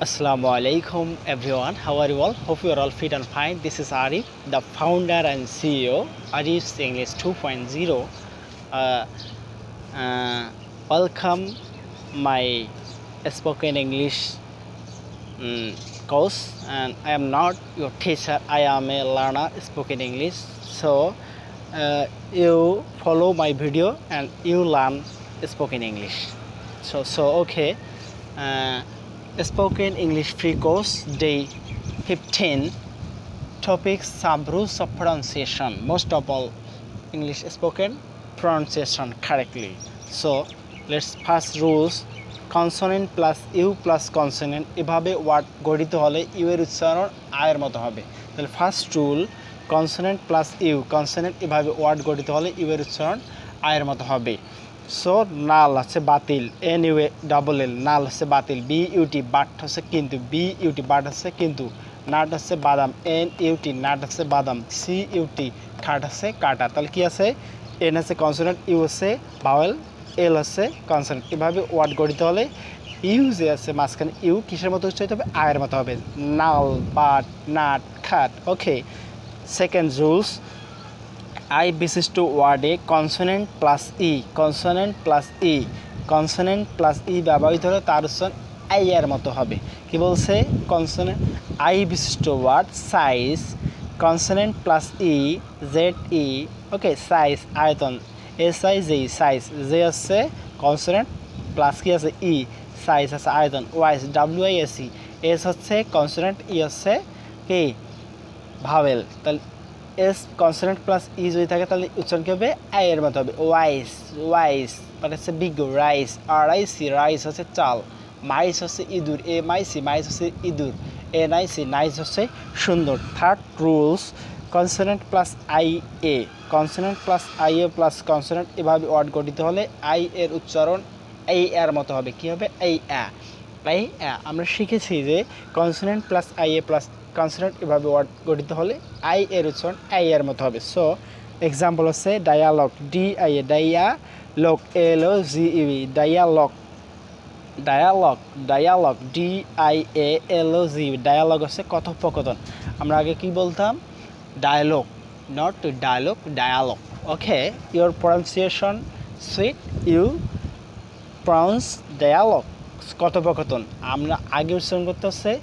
Assalamu alaikum everyone. How are you all? Hope you are all fit and fine. This is Arif, the founder and CEO, Arif's English 2.0. Uh, Welcome my spoken English course, and I am not your teacher. I am a learner spoken English. So you follow my video and you learn spoken English. So okay. Spoken English free course day 15. Topics: some rules of pronunciation. Most of all, English spoken pronunciation correctly. So let's first rules. Consonant plus u plus consonant এভাবে word গঠিত হলে U এর উচ্চারণ আয়ের মতো হবে। তাহলে first rule, consonant plus U, consonant এভাবে ওয়ার্ড গঠিত হলে ইউ এর উচ্চারণ আয়ের মতো হবে। সো নাল হচ্ছে বাতিল, N U A double L, null হচ্ছে বাতিল। বি ইউটি বাট হচ্ছে কিন্তু, বি ইউটি বাট হচ্ছে কিন্তু। নাট হচ্ছে বাদাম, এন ইউটি নাট হচ্ছে বাদাম। সি ইউটি খাট হচ্ছে কাটা। তাহলে কি আছে? এন হচ্ছে কনসোনেন্ট, ইউ হচ্ছে ভাওয়েল, এল হচ্ছে কনসোনেন্ট। এভাবে ওয়ার্ড গঠিত হলে ইউ যে আছে মাঝখানে, ইউ কিসের মতো উচ্চারিত হবে? আয়ের মতো হবে। নাল, বাট, নাট, খাট। ওকে, সেকেন্ড রুলস, আই বিশিষ্ট ওয়ার্ডে consonant plus E, consonant plus E, consonant plus E ব্যবহৃত হলে তার উচ্চারণ আই এর মতো হবে। কি বলছে? কনসোনেন্ট আই বিশিষ্ট word size, consonant plus E, Z E, ওকে, সাইজ আয়তন, S I J, size, J আছে কনসোনেন্ট প্লাস কি আছে ই, সাইজ আছে আয়তন। Wise, W I S E, S হচ্ছে কনসোনেন্ট, ই হচ্ছে কি ভাওয়েল। তাহলে এস কনসোনেন্ট প্লাস ই যদি থাকে তাহলে উচ্চারণ কী হবে? আই এর মতো হবে। ওয়াইস, ওয়াইস মানে হচ্ছে big. Rice, R I C, rice হচ্ছে চাল। মাইস হচ্ছে ইঁদুর, এ মাইসি, মাইস হচ্ছে ইঁদুর। এ নাইসি, নাইস হচ্ছে সুন্দর। Third rules, consonant plus I A, consonant plus I A plus consonant এভাবে ওয়ার্ড গঠিত হলে আই এর উচ্চারণ এই এর মতো হবে। কী হবে? এই আ, এই আ। আমরা শিখেছি যে consonant plus I A plus consonant এভাবে ওয়ার্ড গঠিত হলে আই এর উচ্চারণ আই এর মতো হবে। সো এক্সাম্পল হচ্ছে dialogue, D I A, dialogue, L O G E, dialogue, dialogue, dialogue, D I A L O G, dialogue হচ্ছে কথোপকথন। আমরা আগে কি বলতাম? Dialogue, not dialogue, dialogue. Okay, your pronunciation sweet, you pronounce dialogue, কথোপকথন। আমরা আগে উচ্চারণ করতে হচ্ছে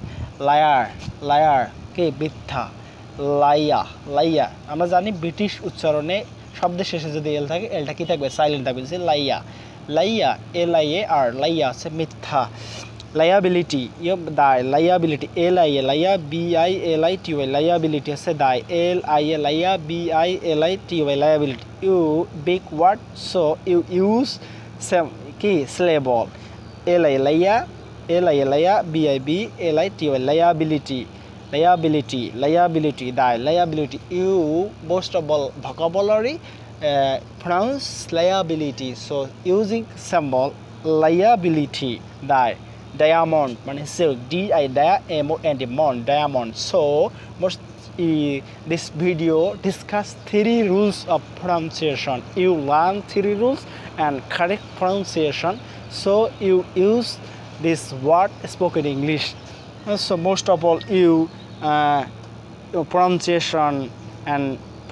লায়ার, লায়ার কে মিথ্যা, লাইয়া, লাইয়া। আমরা জানি ব্রিটিশ উচ্চারণে শব্দের শেষে যদি এল থাকে, এলটা কি থাকবে? সাইলেন্ট থাকবে। যে লাইয়া, লাইয়া, L I A R, liar হচ্ছে মিথ্যা। লায়াবিলিটি, ইউ দায়, liability, L I A, liar, B I L I T Y, liability হচ্ছে দায়, L I A, liar, B I L I T Y, liability. You big word, so you use same কি syllable, L I liar, L I liar, B I B L I T Y, liability, liability, liability, die, liability. You most of all vocabulary pronounce liability. So using symbol liability, die, diamond মানে silk, d i dia m o n d, mond, diamond. So most this video discuss 3 rules of pronunciation. You learn 3 rules and correct pronunciation, so you use this word spoken English. So most of all you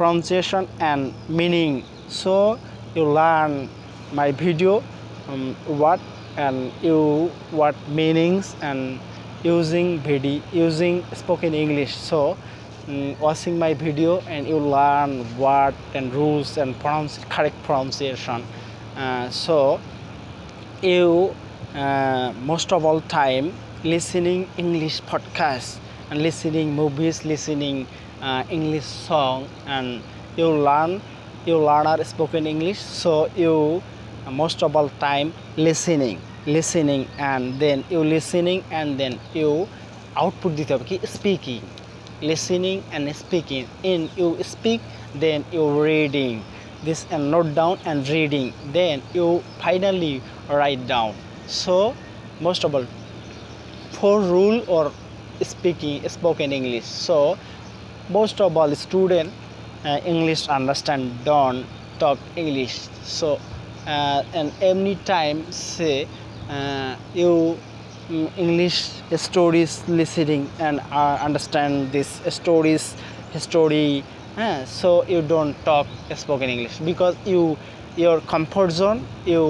pronunciation and meaning. So you learn my video what and you what meanings and using spoken English. So watching my video and you learn what and rules and correct pronunciation. So you most of all time listening English podcast and listening movies, listening English song, and you learn our spoken English. So you most of all time listening and then you listening and then you output দিতে হবে কি? Speaking, listening and speaking. In you speak, then you reading this and note down and reading, then you finally write down. So most of all 4 rule or spoken English. So most of all student English understand, don't talk English. So and any time say you English stories listening and understand this stories history. So you don't talk spoken English because your comfort zone you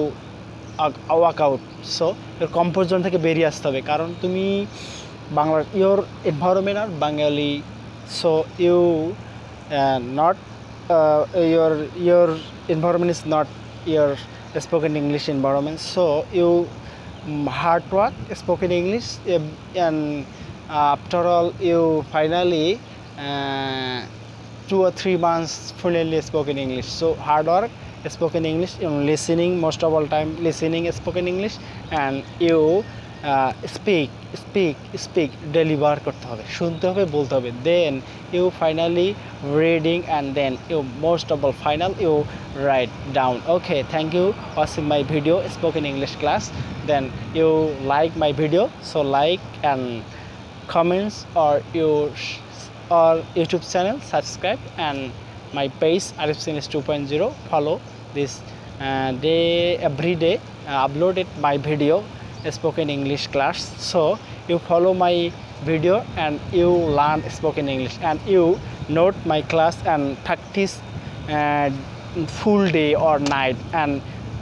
work out. So your comfort zone থেকে বেরিয়ে আসতে হবে, কারণ তুমি Bangla your environment আর Bangali. So you not your environment is not your spoken English environment, so you hard work spoken English, and after all you finally 2 or 3 months fluently spoken English. So hard work spoken English, listening, most of all time listening spoken English, and you speak deliver করতে হবে, শুনতে হবে, বলতে হবে, then you finally reading, and then you most of all final you write down. Okay, thank you watching my video spoken English class. Then you like my video, so like and comments or YouTube channel subscribe, and my page Arif English 2.0 follow this day. Every day uploaded my video spoken English class, so you follow my video and you learn spoken English, and you note my class and practice full day or night, and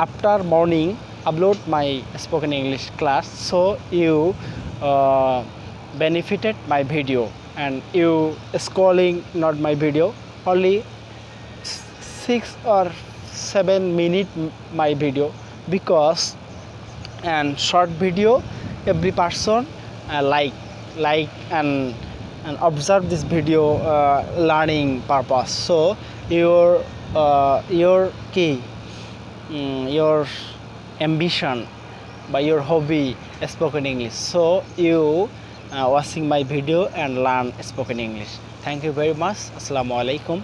after morning upload my spoken English class, so you benefited my video, and you scrolling not my video only 6 or 7 minute my video, because and short video every person like and observe this video learning purpose. So your key your ambition by your hobby spoken English, so you watching my video and learn spoken English. Thank you very much. Assalamu alaikum.